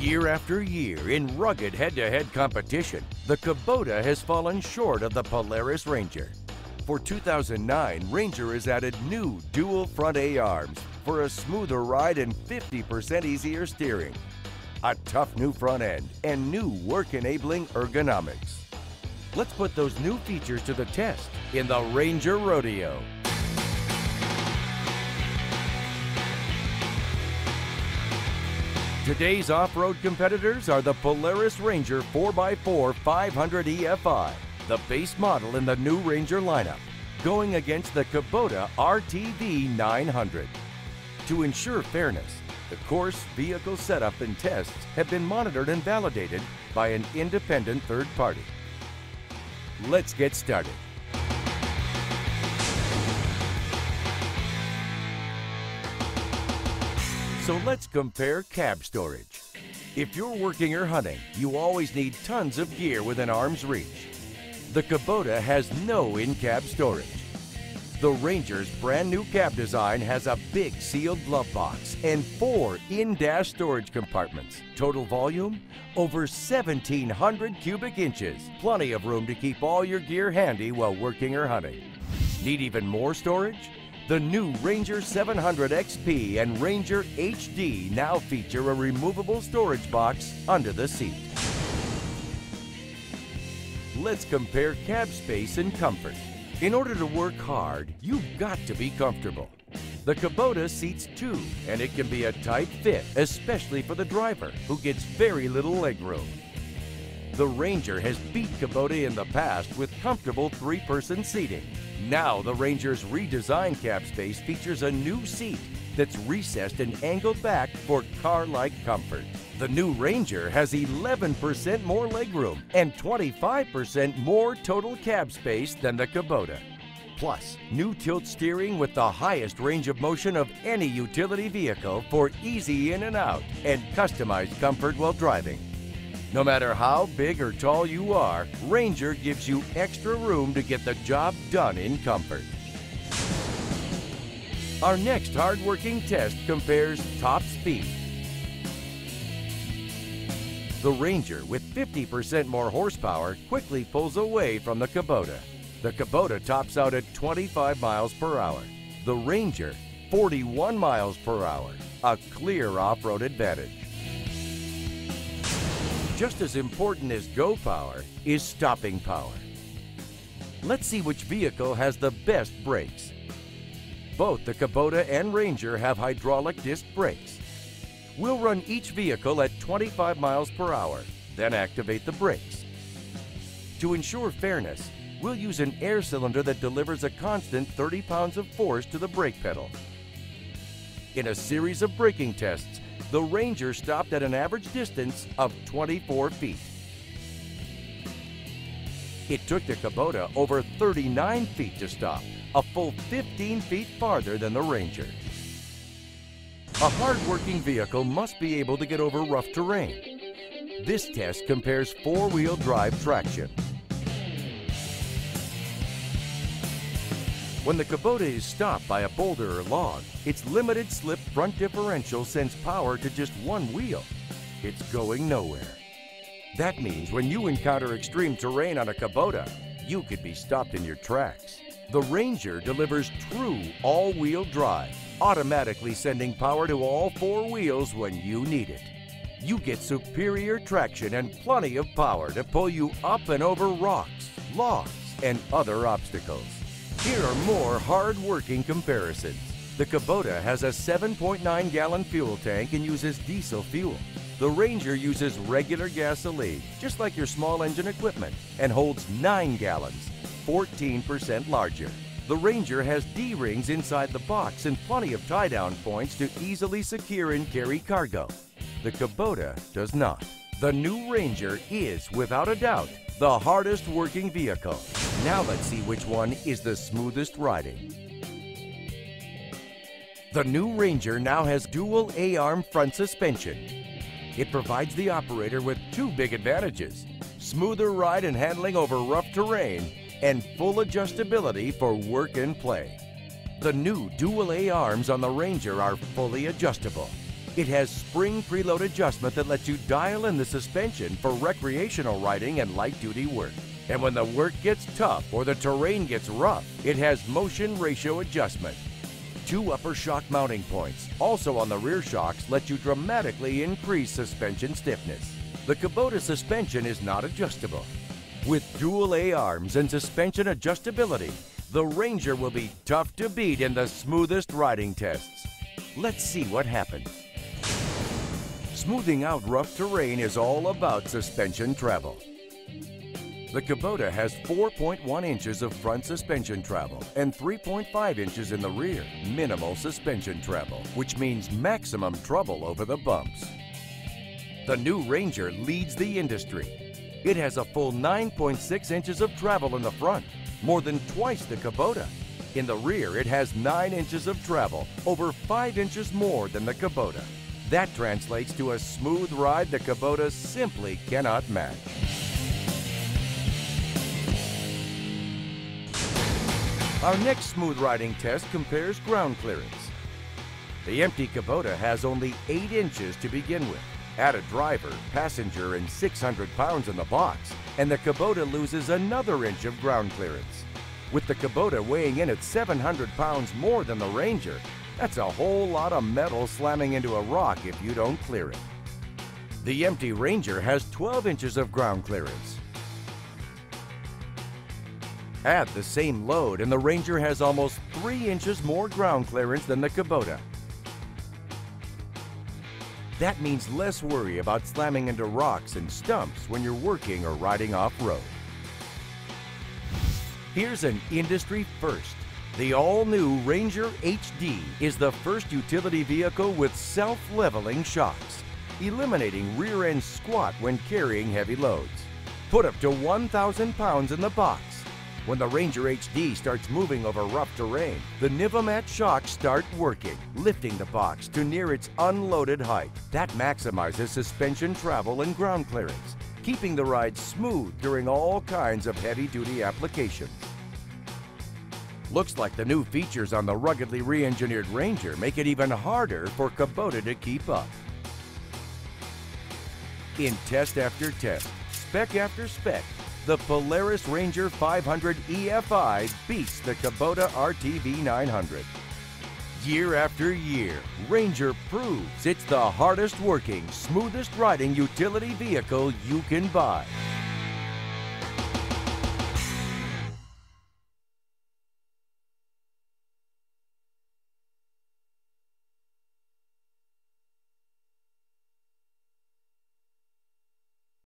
Year after year, in rugged head-to-head competition, the Kubota has fallen short of the Polaris Ranger. For 2009, Ranger has added new dual front A-arms for a smoother ride and 50% easier steering, a tough new front end, and new work-enabling ergonomics. Let's put those new features to the test in the Ranger Rodeo. Today's off-road competitors are the Polaris Ranger 4x4 500 EFI, the base model in the new Ranger lineup, going against the Kubota RTV 900. To ensure fairness, the course, vehicle setup, and tests have been monitored and validated by an independent third party. Let's get started. So let's compare cab storage. If you're working or hunting, you always need tons of gear within arm's reach. The Kubota has no in-cab storage. The Ranger's brand new cab design has a big sealed glove box and 4 in-dash storage compartments. Total volume, over 1,700 cubic inches. Plenty of room to keep all your gear handy while working or hunting. Need even more storage? The new Ranger 700 XP and Ranger HD now feature a removable storage box under the seat. Let's compare cab space and comfort. In order to work hard, you've got to be comfortable. The Kubota seats 2, and it can be a tight fit, especially for the driver, who gets very little legroom. The Ranger has beat Kubota in the past with comfortable 3-person seating. Now the Ranger's redesigned cab space features a new seat that's recessed and angled back for car-like comfort. The new Ranger has 11% more legroom and 25% more total cab space than the Kubota. Plus, new tilt steering with the highest range of motion of any utility vehicle for easy in and out and customized comfort while driving. No matter how big or tall you are, Ranger gives you extra room to get the job done in comfort. Our next hard-working test compares top speed. The Ranger, with 50% more horsepower, quickly pulls away from the Kubota. The Kubota tops out at 25 miles per hour. The Ranger, 41 miles per hour, a clear off-road advantage. Just as important as go power is stopping power. Let's see which vehicle has the best brakes. Both the Kubota and Ranger have hydraulic disc brakes. We'll run each vehicle at 25 miles per hour, then activate the brakes. To ensure fairness, we'll use an air cylinder that delivers a constant 30 pounds of force to the brake pedal. In a series of braking tests, the Ranger stopped at an average distance of 24 feet. It took the Kubota over 39 feet to stop, a full 15 feet farther than the Ranger. A hard-working vehicle must be able to get over rough terrain. This test compares 4-wheel drive traction. When the Kubota is stopped by a boulder or log, its limited slip front differential sends power to just one wheel. It's going nowhere. That means when you encounter extreme terrain on a Kubota, you could be stopped in your tracks. The Ranger delivers true all-wheel drive, automatically sending power to all 4 wheels when you need it. You get superior traction and plenty of power to pull you up and over rocks, logs, and other obstacles. Here are more hard-working comparisons. The Kubota has a 7.9-gallon fuel tank and uses diesel fuel. The Ranger uses regular gasoline, just like your small engine equipment, and holds 9 gallons, 14% larger. The Ranger has D-rings inside the box and plenty of tie-down points to easily secure and carry cargo. The Kubota does not. The new Ranger is, without a doubt, the hardest working vehicle. Now let's see which one is the smoothest riding. The new Ranger now has dual A-arm front suspension. It provides the operator with 2 big advantages: smoother ride and handling over rough terrain, and full adjustability for work and play. The new dual A arms on the Ranger are fully adjustable. It has spring preload adjustment that lets you dial in the suspension for recreational riding and light-duty work. And when the work gets tough or the terrain gets rough, it has motion ratio adjustment. 2 upper shock mounting points, also on the rear shocks, let you dramatically increase suspension stiffness. The Kubota suspension is not adjustable. With dual A-arms and suspension adjustability, the Ranger will be tough to beat in the smoothest riding tests. Let's see what happens. Smoothing out rough terrain is all about suspension travel. The Kubota has 4.1 inches of front suspension travel and 3.5 inches in the rear. Minimal suspension travel, which means maximum trouble over the bumps. The new Ranger leads the industry. It has a full 9.6 inches of travel in the front, more than twice the Kubota. In the rear, it has 9 inches of travel, over 5 inches more than the Kubota. That translates to a smooth ride the Kubota simply cannot match. Our next smooth riding test compares ground clearance. The empty Kubota has only 8 inches to begin with. Add a driver, passenger, and 600 pounds in the box, and the Kubota loses another inch of ground clearance. With the Kubota weighing in at 700 pounds more than the Ranger, that's a whole lot of metal slamming into a rock if you don't clear it. The empty Ranger has 12 inches of ground clearance. Add the same load and the Ranger has almost 3 inches more ground clearance than the Kubota. That means less worry about slamming into rocks and stumps when you're working or riding off-road. Here's an industry first. The all-new Ranger HD is the first utility vehicle with self-leveling shocks, eliminating rear-end squat when carrying heavy loads. Put up to 1,000 pounds in the box. When the Ranger HD starts moving over rough terrain, the Nivomat shocks start working, lifting the box to near its unloaded height. That maximizes suspension travel and ground clearance, keeping the ride smooth during all kinds of heavy-duty applications. Looks like the new features on the ruggedly re-engineered Ranger make it even harder for Kubota to keep up. In test after test, spec after spec, the Polaris Ranger 500 EFI beats the Kubota RTV 900. Year after year, Ranger proves it's the hardest working, smoothest riding utility vehicle you can buy.